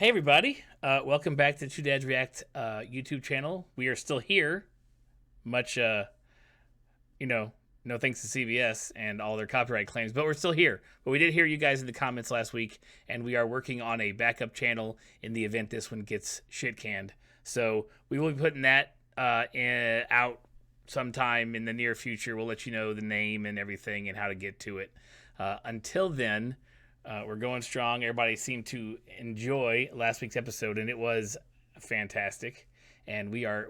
Hey everybody, welcome back to Two Dads React YouTube channel. We are still here, much, no thanks to CBS and all their copyright claims, but we're still here. But we did hear you guys in the comments last week, and we are working on a backup channel in the event this one gets shit canned. So we will be putting that out sometime in the near future. We'll let you know the name and everything and how to get to it. Until then, we're going strong. Everybody seemed to enjoy last week's episode, and it was fantastic. And we are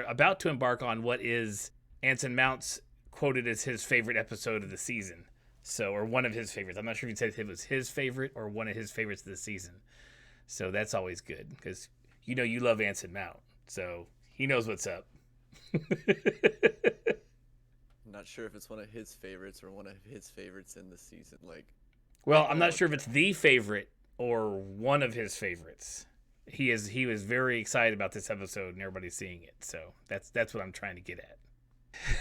about to embark on what is Anson Mount's quoted as his favorite episode of the season. So, or one of his favorites. I'm not sure if he said it was his favorite or one of his favorites of the season. So that's always good because you love Anson Mount, so he knows what's up. I'm not sure if it's one of his favorites or one of his favorites in the season. Well, I'm not sure if it's the favorite or one of his favorites. He was very excited about this episode and everybody's seeing it. So that's what I'm trying to get at.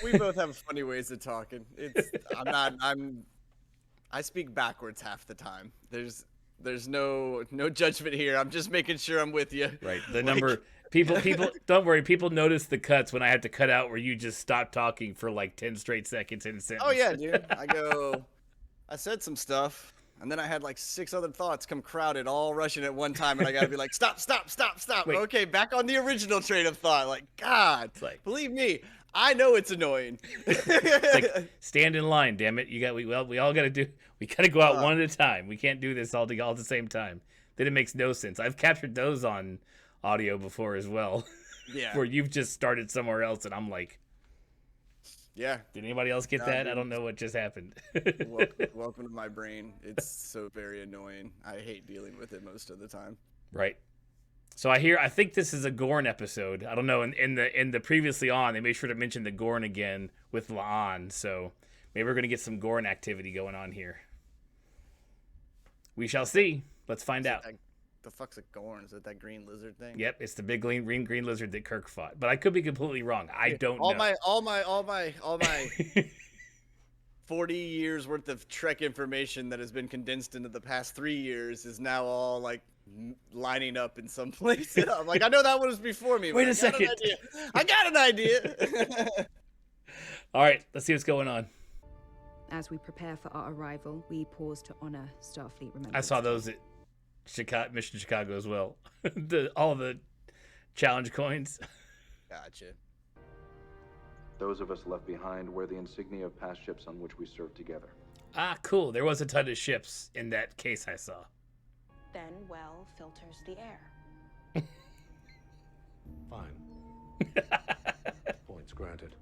We both have funny ways of talking. I speak backwards half the time. There's no judgment here. I'm just making sure I'm with you. Right. The number people don't worry. People notice the cuts when I have to cut out where you just stop talking for like 10 straight seconds in a sentence. Oh yeah, dude. I said some stuff, and then I had like 6 other thoughts come crowded, all rushing at one time, and I gotta be like, stop. Wait. Okay, back on the original train of thought. Like, God, believe me, I know it's annoying. It's like, stand in line, damn it. We all gotta go out one at a time. We can't do this all at the same time. Then it makes no sense. I've captured those on audio before as well. Yeah. Where you've just started somewhere else, and I'm like, yeah. Did anybody else get that? Dude. I don't know what just happened. welcome to my brain. It's so very annoying. I hate dealing with it most of the time. Right. So I think this is a Gorn episode. I don't know. In the previously on, they made sure to mention the Gorn again with La'an. So maybe we're gonna get some Gorn activity going on here. We shall see. Let's find out. The fuck's a Gorn? Is it that green lizard thing? Yep, it's the big green lizard that Kirk fought. But I could be completely wrong. I don't know. All my 40 years worth of Trek information that has been condensed into the past 3 years is now all like lining up in some place. I'm like, I know that one was before me. Wait a second. I got an idea. All right, let's see what's going on. As we prepare for our arrival, we pause to honor Starfleet Remembrance. I saw those at Mission Chicago as well. All the challenge coins. Gotcha. Those of us left behind wear the insignia of past ships on which we served together. Ah, cool. There was a ton of ships in that case I saw. Then well filters the air. Fine. Points granted.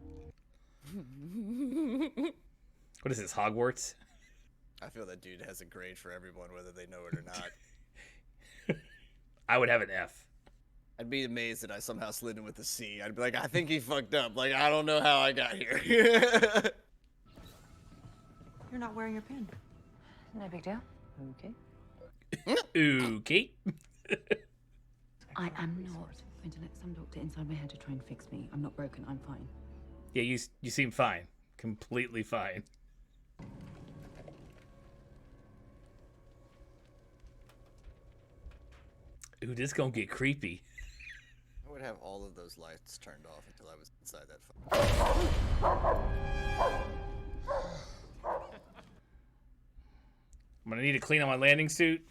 What is this, Hogwarts? I feel that dude has a grade for everyone, whether they know it or not. I would have an F. I'd be amazed that I somehow slid in with a C. I'd be like, I think he fucked up. Like, I don't know how I got here. You're not wearing your pin. No big deal. Okay. Okay. I am not going to let some doctor inside my head to try and fix me. I'm not broken. I'm fine. Yeah, you seem fine. Completely fine. Ooh, this gonna get creepy. I would have all of those lights turned off until I was inside that. I'm gonna need to clean up my landing suit.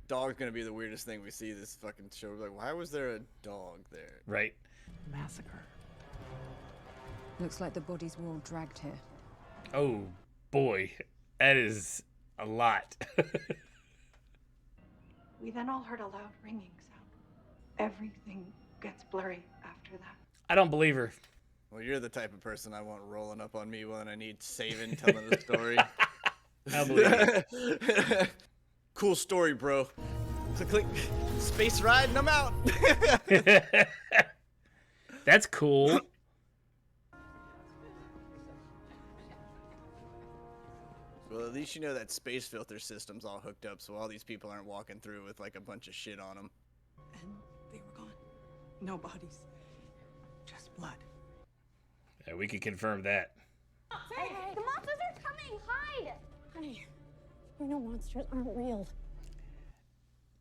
Dog's gonna be the weirdest thing we see this fucking show. Like, why was there a dog there? Right. Massacre. Looks like the bodies were all dragged here. Oh boy, that is a lot. We then all heard a loud ringing sound. Everything gets blurry after that. I don't believe her. Well, you're the type of person I want rolling up on me when I need saving, telling the story. I believe it. Cool story, bro. Click, space ride, and I'm out. That's cool. Well, at least you know that space filter system's all hooked up, so all these people aren't walking through with like a bunch of shit on them. And they were gone. No bodies. Just blood. Yeah, we can confirm that. Hey, the monsters are coming! Hide! Honey, we know monsters aren't real.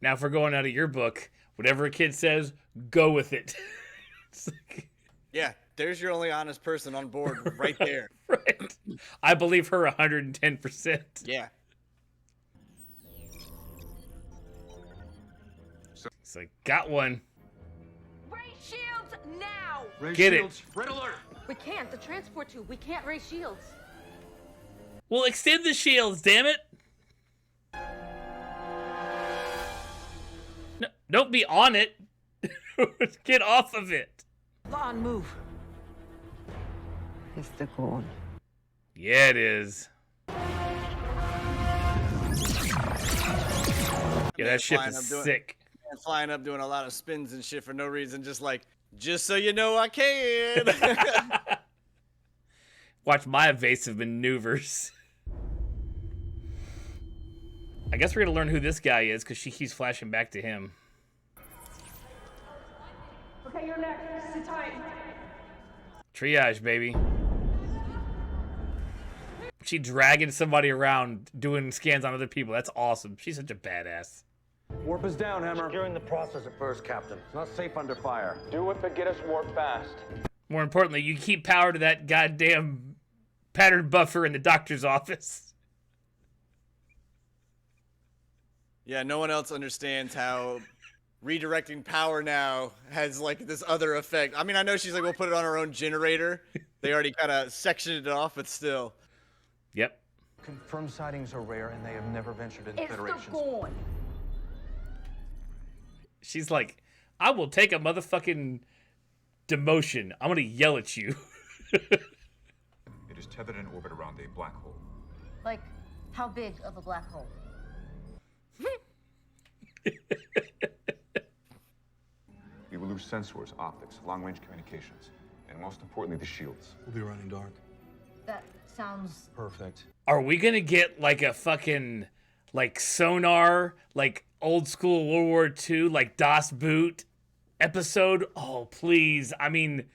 Now, if we're going out of your book, whatever a kid says, go with it. It's like, Yeah, there's your only honest person on board right there. right. I believe her 110%. Yeah. It's like, got one. Ray shields now! Ray Get it. shields, red alert! We can't. The transport tube. We can't raise shields. Well, extend the shields, damn it. No, don't be on it. Get off of it. Lon, move. It's the Gorn. Yeah, it is. Yeah, that ship is sick. And flying up doing a lot of spins and shit for no reason, just so you know I can. Watch my evasive maneuvers. I guess we're gonna learn who this guy is because she keeps flashing back to him. Okay, you're next. Sit tight. Triage, baby. She dragging somebody around doing scans on other people. That's awesome. She's such a badass. Warp is down, Hammer. Securing the process at first, Captain. It's not safe under fire. Do it, but get us warp fast. More importantly, you keep power to that goddamn pattern buffer in the doctor's office. Yeah, no one else understands how redirecting power now has like this other effect. I mean, I know she's like, we'll put it on our own generator. They already kind of sectioned it off, but still. Yep. Confirmed sightings are rare and they have never ventured into It's the Federations. Gorn. She's like, I will take a motherfucking demotion. I'm gonna yell at you. It is tethered in orbit around a black hole. Like, how big of a black hole? We will lose sensors, optics, long-range communications, and most importantly, the shields. We'll be running dark. That sounds Perfect. Are we gonna get like a fucking like sonar, like old school World War II, like Das Boot episode? Oh, please. I mean,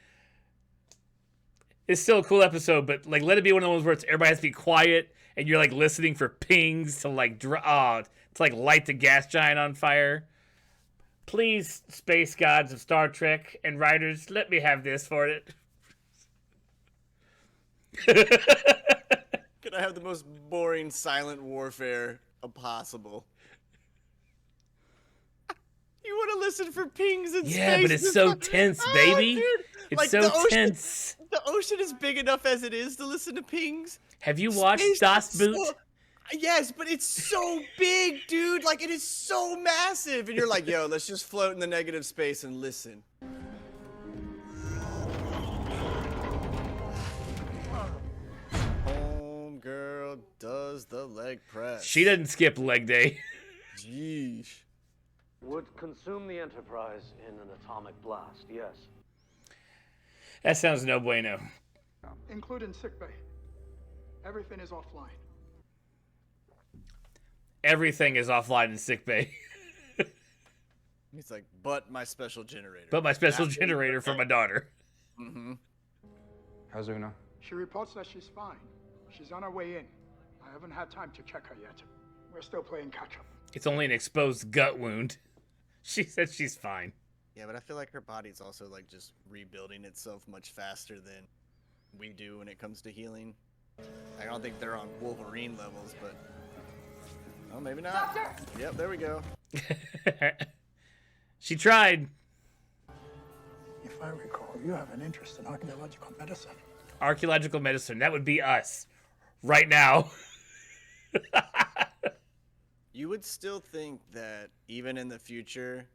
it's still a cool episode, but like let it be one of those where it's everybody has to be quiet and you're like listening for pings to like to like light the gas giant on fire. Please, space gods of Star Trek and writers, let me have this for it. Could I have the most boring silent warfare possible? You want to listen for pings in space? Yeah, but it's so tense, baby. Dude. It's Like, so the ocean- tense. The ocean is big enough as it is to listen to pings. Have you watched Space Das is Boot? so- Yes, but it's so big, dude. Like, it is so massive. And you're like, yo, let's just float in the negative space and listen. Homegirl does the leg press. She doesn't skip leg day. Jeez. Would consume the Enterprise in an atomic blast, yes. That sounds no bueno. Including sickbay. Everything is offline. Everything is offline in sickbay. He's like, but my special generator. But my special generator for my daughter. Mm-hmm. How's Una? She reports that she's fine. She's on her way in. I haven't had time to check her yet. We're still playing catch up. It's only an exposed gut wound. She said she's fine. Yeah, but I feel like her body's also like just rebuilding itself much faster than we do when it comes to healing. I don't think they're on Wolverine levels, but oh, maybe not. Doctor! Yep, there we go. She tried. If I recall, you have an interest in archaeological medicine. Archaeological medicine. That would be us. Right now. You would still think that even in the future,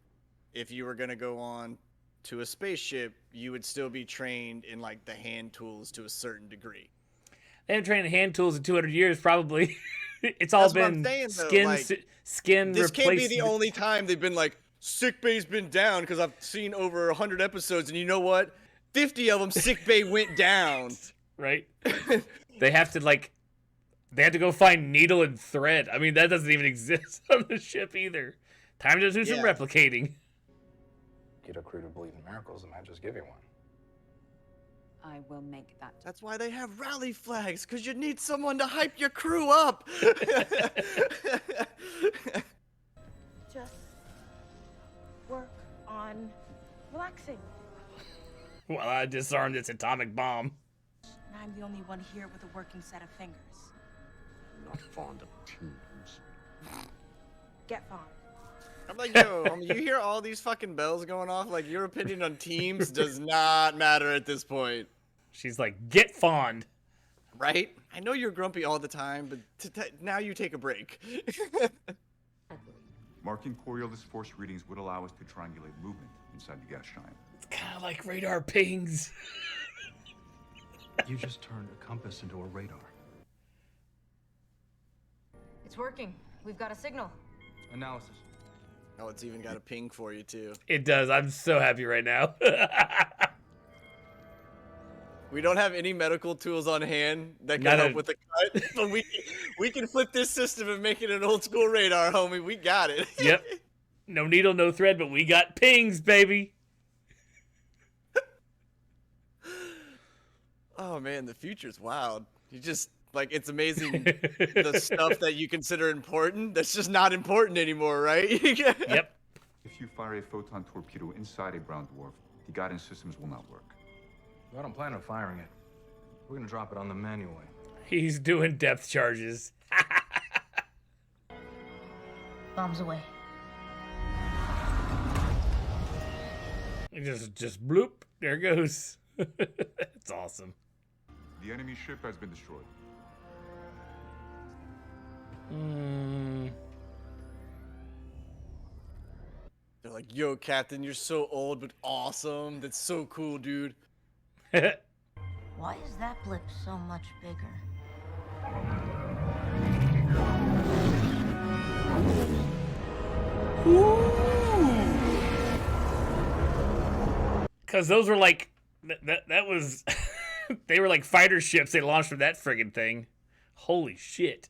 if you were going to go on to a spaceship, you would still be trained in like the hand tools to a certain degree. They haven't trained hand tools in 200 years, probably. It's all That's what I'm been saying, though, skin This can't be the replacement. only time they've been like, sickbay's been down, because I've seen over 100 episodes, and you know what? 50 of them, sickbay went down. Right? They have to go find needle and thread. I mean, that doesn't even exist on the ship either. Time to do some Yeah. replicating. Get a crew to believe in miracles and I just give you one. I will make that. That's why they have rally flags, because you need someone to hype your crew up. Just fun. Relaxing. Well, I disarmed its atomic bomb. And I'm the only one here with a working set of fingers. I'm not fond of teams. Get fond. I'm like, yo, homie, you hear all these fucking bells going off? Like, your opinion on teams does not matter at this point. She's like, get fond. Right? I know you're grumpy all the time, but now you take a break. Marking Coriolis force readings would allow us to triangulate movement inside the gas giant. It's kind of like radar pings. You just turned a compass into a radar. It's working. We've got a signal. Analysis. Oh, it's even got a ping for you, too. It does. I'm so happy right now. We don't have any medical tools on hand that can help with the cut, but we can flip this system and make it an old school radar, homie. We got it. Yep. No needle, no thread, but we got pings, baby. Oh man, the future's wild. You just like it's amazing the stuff that you consider important that's just not important anymore, right? Yep. If you fire a photon torpedo inside a brown dwarf, the guidance systems will not work. I don't plan on firing it. We're gonna drop it on them manually. He's doing depth charges. Bombs away. Just bloop. There it goes. It's awesome. The enemy ship has been destroyed. They're like, yo, Captain, you're so old but awesome. That's so cool, dude. Why is that blip so much bigger? Because those were like, that was, they were like fighter ships they launched from that friggin' thing. Holy shit.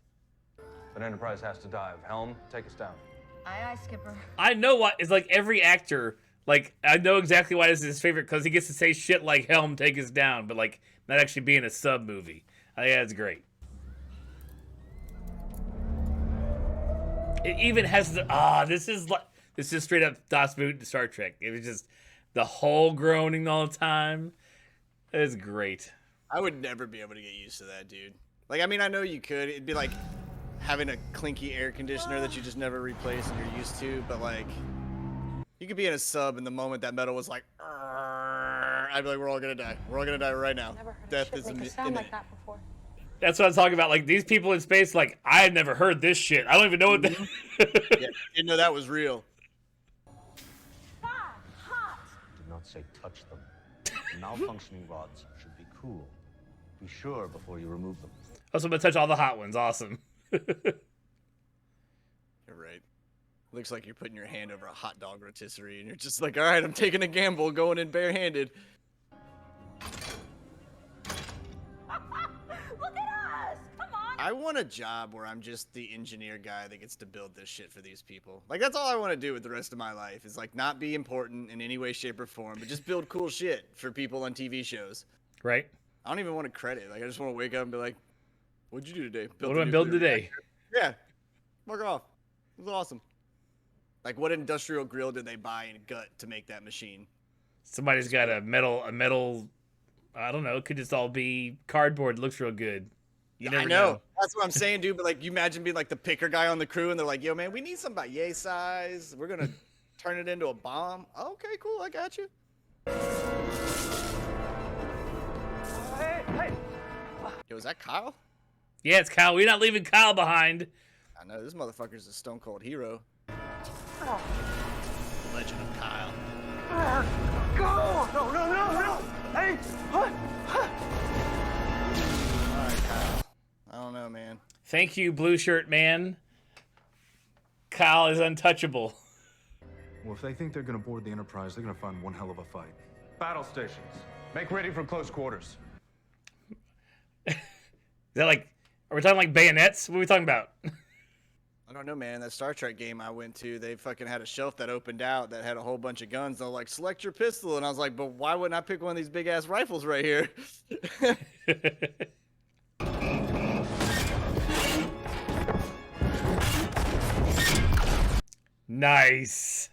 But Enterprise has to dive. Helm, take us down. Aye, aye, Skipper. I know what, it's like every actor, like, I know exactly why this is his favorite, because he gets to say shit like Helm, take us down, but like, not actually being a sub movie. I think that's great. It even has the, this is straight up Das Boot to Star Trek. It was just the whole groaning all the time. It is great. I would never be able to get used to that, dude. Like, I mean, I know you could. It'd be like having a clinky air conditioner that you just never replace and you're used to, but like, you could be in a sub and the moment that metal was like, I'd be like, we're all gonna die. We're all gonna die right now. Never heard Death a is ship make a sound like that before. That's what I'm talking about. Like, these people in space, like, I've never heard this shit. I don't even know what that... Yeah, didn't know that was real. Did not say touch them. Malfunctioning rods should be cool. Be sure before you remove them. Also, I'm gonna touch all the hot ones. Awesome. You're right. Looks like you're putting your hand over a hot dog rotisserie and you're just like, all right, I'm taking a gamble, going in barehanded. Look at us! Come on! I want a job where I'm just the engineer guy that gets to build this shit for these people. Like, that's all I want to do with the rest of my life is like not be important in any way, shape, or form, but just build cool shit for people on TV shows. Right? I don't even want to credit. Like, I just want to wake up and be like, what'd you do today? What am I building today? Yeah. Fuck off. It was awesome. Like, what industrial grill did they buy and gut to make that machine? Somebody's got a metal, I don't know, it could just all be cardboard. It looks real good. You never know. That's what I'm saying, dude. But like, you imagine being like the picker guy on the crew and they're like, yo, man, we need some about yay size. We're going to turn it into a bomb. Okay, cool. I got you. Hey! Yo, is that Kyle? Yeah, it's Kyle. We're not leaving Kyle behind. I know, this motherfucker's a stone cold hero. Legend of Kyle. Go! No! Hey! What? Alright, Kyle. I don't know, man. Thank you, blue shirt man. Kyle is untouchable. Well, if they think they're gonna board the Enterprise, they're gonna find one hell of a fight. Battle stations. Make ready for close quarters. Is that like, are we talking like bayonets? What are we talking about? I don't know, man. That Star Trek game I went to, they fucking had a shelf that opened out that had a whole bunch of guns. They're like, select your pistol. And I was like, but why wouldn't I pick one of these big ass rifles right here? Nice.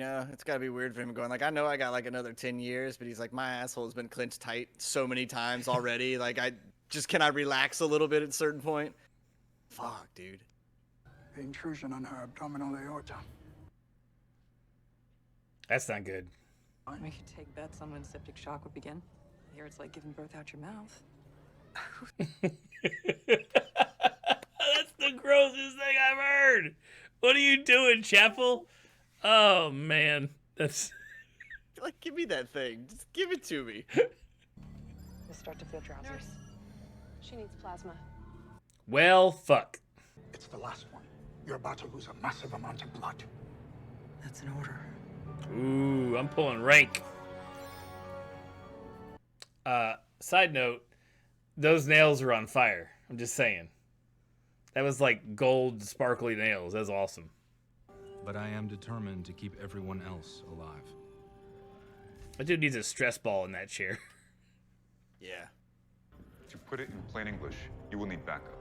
know, it's gotta be weird for him going like, I know I got like another 10 years, but he's like, my asshole's been clenched tight so many times already. Like, can I relax a little bit at a certain point? Fuck, dude. The intrusion on her abdominal aorta. That's not good. We could take bets on when septic shock would begin. Here it's like giving birth out your mouth. That's the grossest thing I've heard. What are you doing, Chapel? Oh, man. That's... Like, give me that thing. Just give it to me. We'll start to feel drowsers. She needs plasma. Well, fuck. It's the last one. You're about to lose a massive amount of blood. That's an order. Ooh, I'm pulling rank. Side note, those nails were on fire. I'm just saying. That was like gold sparkly nails. That was awesome. But I am determined to keep everyone else alive. That dude needs a stress ball in that chair. Yeah. To put it in plain English, you will need backup.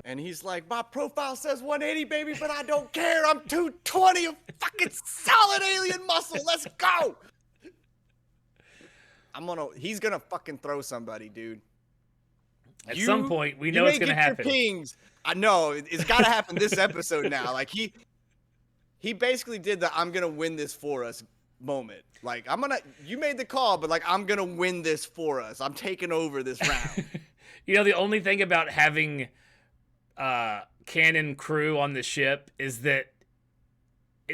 And he's like, my profile says 180, baby, but I don't care. I'm 220 of fucking solid alien muscle. Let's go. He's gonna fucking throw somebody, dude. At some point, we know it's gonna happen. Pings. I know it's gotta happen this episode now. Like he basically did the I'm gonna win this for us moment. Like you made the call, but like I'm gonna win this for us. I'm taking over this round. You know, the only thing about having canon crew on the ship is that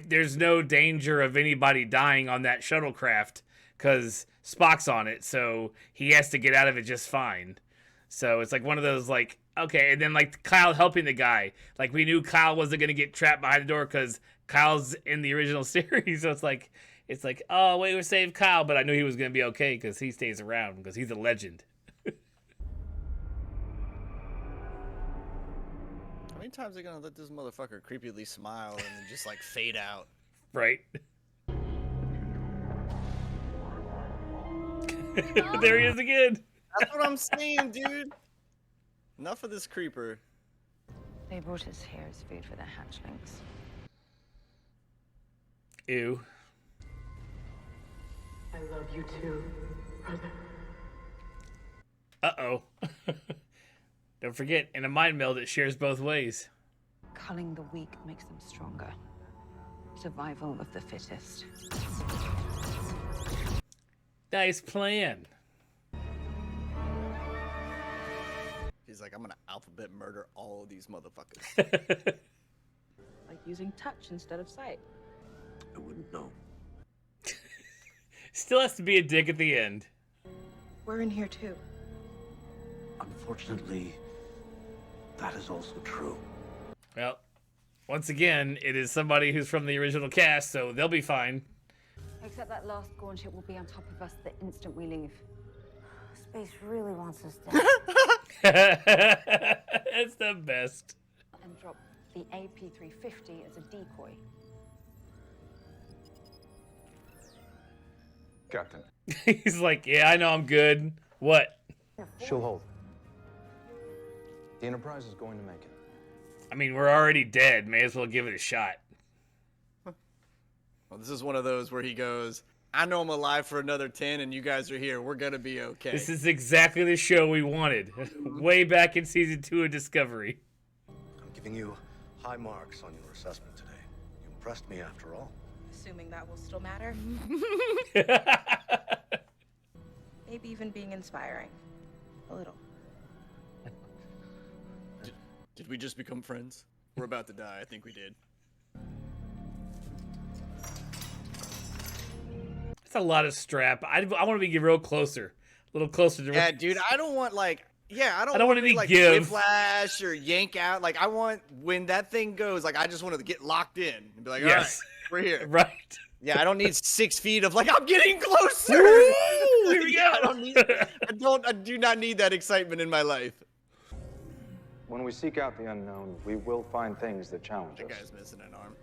there's no danger of anybody dying on that shuttlecraft because Spock's on it, so he has to get out of it just fine. So it's like one of those like, okay, and then like Kyle helping the guy. Like we knew Kyle wasn't going to get trapped behind the door because Kyle's in the original series. So it's like, oh, wait, we saved Kyle, but I knew he was going to be okay because he stays around because he's a legend. How many times are they going to let this motherfucker creepily smile and then just like fade out? Right. There he is again. That's what I'm saying, dude. Enough of this creeper. They brought us here as food for their hatchlings. Ew. I love you too, brother. Uh-oh. Don't forget, in a mind meld, it shares both ways. Culling the weak makes them stronger. Survival of the fittest. Nice plan. He's like, I'm gonna alphabet murder all of these motherfuckers. Like using touch instead of sight. I wouldn't know. Still has to be a dick at the end. We're in here too. Unfortunately, that is also true. Well, once again, it is somebody who's from the original cast, so they'll be fine. Except that last Gorn ship will be on top of us the instant we leave. Space really wants us dead. It's the best. And drop the AP-350 as a decoy. Captain. He's like, yeah, I know I'm good. What? She'll hold. The Enterprise is going to make it. I mean, we're already dead. May as well give it a shot. Well, this is one of those where he goes, I know I'm alive for another 10 and you guys are here. We're going to be okay. This is exactly the show we wanted. Way back in season 2 of Discovery. I'm giving you high marks on your assessment today. You impressed me after all. Assuming that will still matter. Maybe even being inspiring. A little. Did we just become friends? We're about to die. I think we did. That's a lot of strap. I want to be real closer. A little closer to... Yeah, dude, I don't want like... Yeah, I don't want want any to like give. whiplash or yank out. Like, I want, when that thing goes, like, I just want to get locked in and be like, all Yes. right, we're here. Right. Yeah, I don't need 6 feet of like, I'm getting closer. Woo! Here we Yeah, go. I do not need that excitement in my life. When we seek out the unknown, we will find things that challenge That us. guy's missing an arm.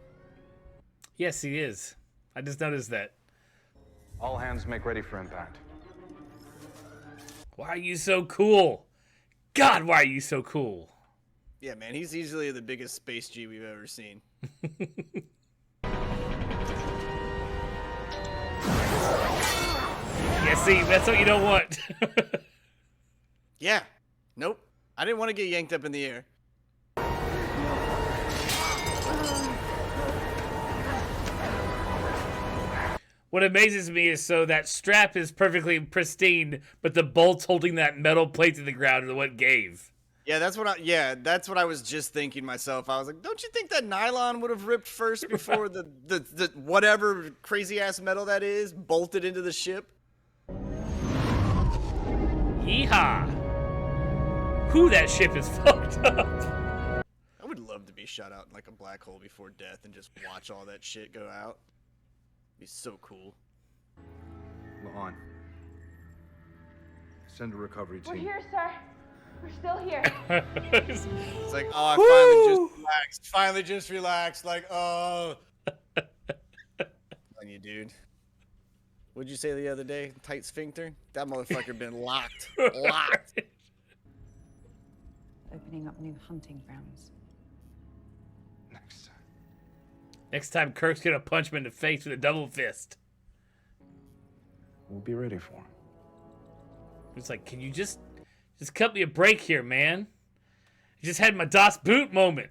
Yes, he is. I just noticed that. All hands make ready for impact. Why are you so cool? God, why are you so cool? Yeah, man, he's easily the biggest space G we've ever seen. Yeah, see, that's what you don't want. Yeah. Nope. I didn't want to get yanked up in the air. What amazes me is so that strap is perfectly pristine, but the bolts holding that metal plate to the ground are what gave. Yeah, that's what I was just thinking myself. I was like, don't you think that nylon would have ripped first before the whatever crazy ass metal that is bolted into the ship? Yeehaw! Whew, that ship is fucked up. I would love to be shot out in like a black hole before death and just watch all that shit go out. Be so cool. Lahan, send a recovery team. We're here, sir. We're still here. It's like, oh, I finally just relaxed. Like, oh. On you, dude. What'd you say the other day? Tight sphincter? That motherfucker been locked. Locked. Opening up new hunting grounds. Next time, Kirk's gonna punch him in the face with a double fist. We'll be ready for him. It's like, can you just cut me a break here, man? I just had my Das Boot moment.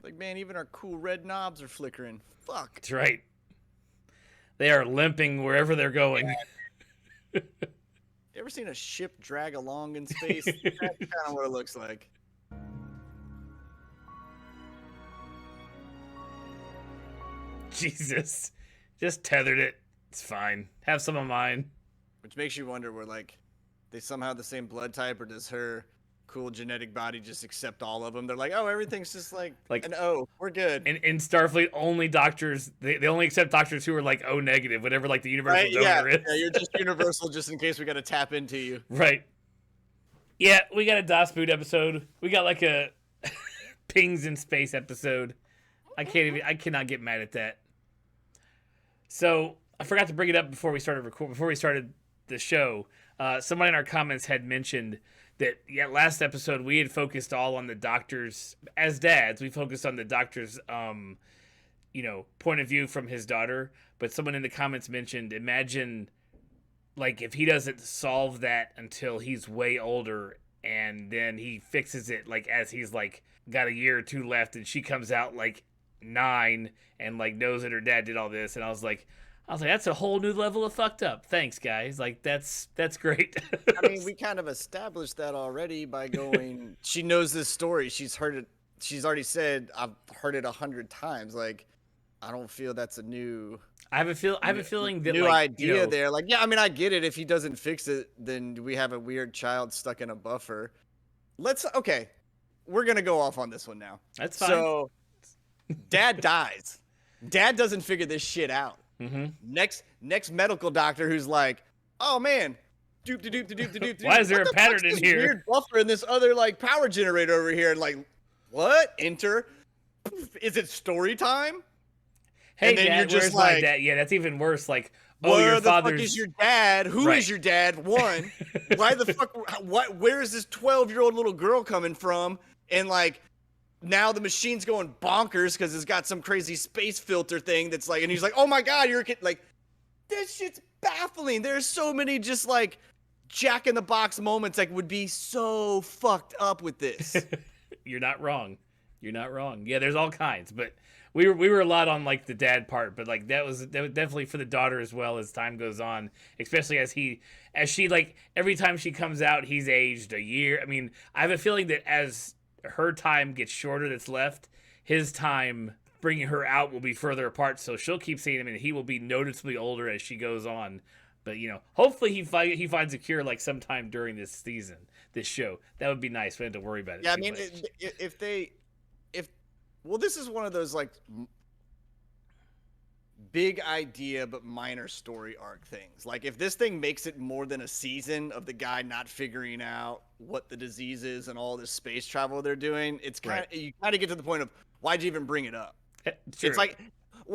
Like, man, even our cool red knobs are flickering. Fuck. That's right. They are limping wherever they're going. You ever seen a ship drag along in space? That's kind of what it looks like. Jesus. Just tethered it. It's fine. Have some of mine. Which makes you wonder where, like, they somehow have the same blood type, or does her cool genetic body just accept all of them? They're like, oh, everything's just like an O. We're good. In Starfleet, only doctors, they only accept doctors who are like O negative, whatever like the universal donor is. Yeah, you're just universal just in case we got to tap into you. Right. Yeah, we got a Das Boot episode. We got like a Pings in Space episode. I cannot get mad at that. So I forgot to bring it up before we started the show. Somebody in our comments had mentioned that last episode we had focused all on the doctor's, as dads, we focused on the doctor's point of view from his daughter. But someone in the comments mentioned, imagine like if he doesn't solve that until he's way older, and then he fixes it like as he's like got a year or two left, and she comes out like 9 and like knows that her dad did all this. And I was like, that's a whole new level of fucked up. Thanks, guys. Like that's great. I mean, we kind of established that already by going, she knows this story. She's heard it. She's already said, I've heard it 100 times. Like, I don't feel that's a new. I have a feeling that new like, idea there. Like, yeah, I mean, I get it. If he doesn't fix it, then we have a weird child stuck in a buffer. Okay, we're gonna go off on this one now. That's fine. So, Dad dies. Dad doesn't figure this shit out. Mm-hmm. Next medical doctor who's like, oh man, why is there a pattern in here? Weird buffer in this other like power generator over here, and like, what? Enter. Is it story time? Hey, and then Dad, you're just where's like, my dad? Yeah, that's even worse. Like, where your the father's... fuck is your dad? Who is your dad? One, why the fuck? Where is this 12-year-old little girl coming from? And like, now the machine's going bonkers because it's got some crazy space filter thing that's like, and he's like, oh my god, you're a kid. Like, this shit's baffling. There's so many just like Jack in the Box moments that would be so fucked up with this. You're not wrong. Yeah, there's all kinds, but we were a lot on like the dad part, but like that was definitely for the daughter as well as time goes on, especially as she like every time she comes out, he's aged a year. I mean, I have a feeling that as her time gets shorter that's left, his time bringing her out will be further apart, so she'll keep seeing him and he will be noticeably older as she goes on. But hopefully he finds a cure like sometime during this show. That would be nice. We don't have to worry about it. Yeah, I mean, well, this is one of those like big idea but minor story arc things. Like if this thing makes it more than a season of the guy not figuring out what the disease is and all this space travel they're doing, it's kind of you kind of get to the point of why'd you even bring it up? Sure.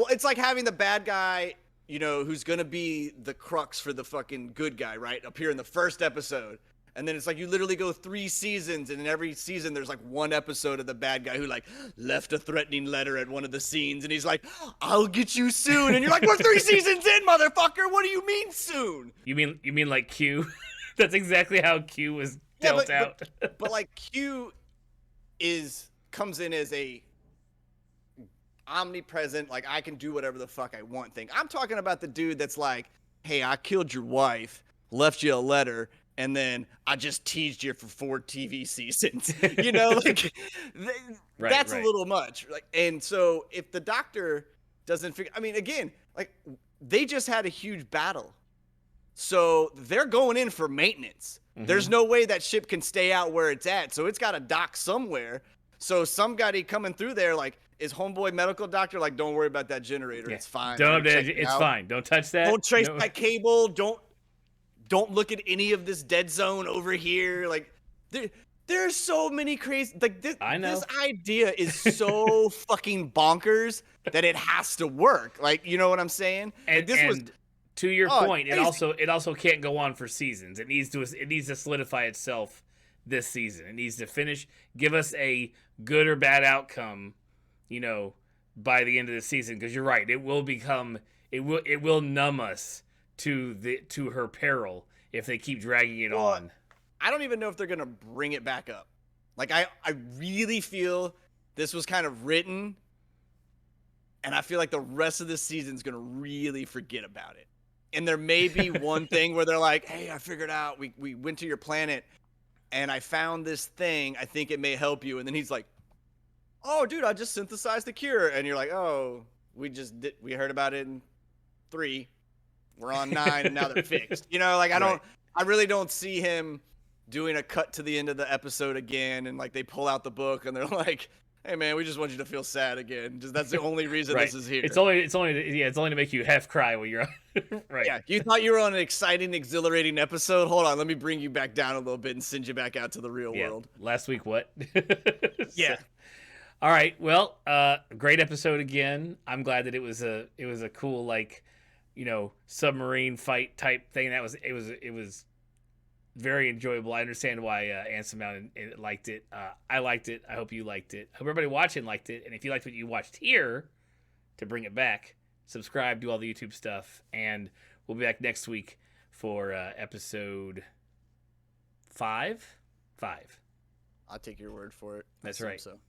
It's like having the bad guy, who's gonna be the crux for the fucking good guy, right? Appear in the first episode. And then it's like you literally go 3 seasons, and in every season there's like one episode of the bad guy who like left a threatening letter at one of the scenes, and he's like, "I'll get you soon," and you're like, "We're 3 seasons in, motherfucker. What do you mean soon?" You mean like Q? That's exactly how Q was dealt out. But like Q comes in as a omnipresent, like I can do whatever the fuck I want thing. I'm talking about the dude that's like, "Hey, I killed your wife, left you a letter, and then I just teased you for 4 TV seasons." You know, like that's a little much. Like, and so if the Doctor doesn't figure, I mean, again, like they just had a huge battle, so they're going in for maintenance. There's no way that ship can stay out where it's at, so it's got to dock somewhere. So somebody coming through there, like, is homeboy medical doctor like, "Don't worry about that generator, it's fine. It's fine. Don't touch that. Don't trace that cable. Don't look at any of this dead zone over here." Like, there's so many crazy. Like this idea is so fucking bonkers that it has to work. Like, you know what I'm saying? And like, this was. To your point, crazy. it also can't go on for seasons. It needs to solidify itself this season. It needs to finish, give us a good or bad outcome, you know, by the end of the season. Because you're right, it will numb us to her peril if they keep dragging it on. I don't even know if they're gonna bring it back up. Like I really feel this was kind of written, and I feel like the rest of the season's gonna really forget about it. And there may be one thing where they're like, "Hey, I figured out, we went to your planet and I found this thing. I think it may help you." And then he's like, "Oh, dude, I just synthesized the cure." And you're like, "Oh, we heard about it in 3. We're on 9 and now they're fixed." You know, like I really don't see him doing a cut to the end of the episode again. And like they pull out the book and they're like, "Hey man, we just want you to feel sad again. Just that's the only reason this is here." It's only to make you half cry when you're on. Right. Yeah, you thought you were on an exciting, exhilarating episode. Hold on, let me bring you back down a little bit and send you back out to the real world. Last week, what? Yeah. All right. Well, great episode again. I'm glad that it was a cool, like, you know, submarine fight type thing. It was very enjoyable. I understand why Ansem Mountain liked it. I liked it. I hope you liked it. I hope everybody watching liked it. And if you liked what you watched here, to bring it back, subscribe, do all the YouTube stuff, and we'll be back next week for episode 5. I'll take your word for it. That's right. So.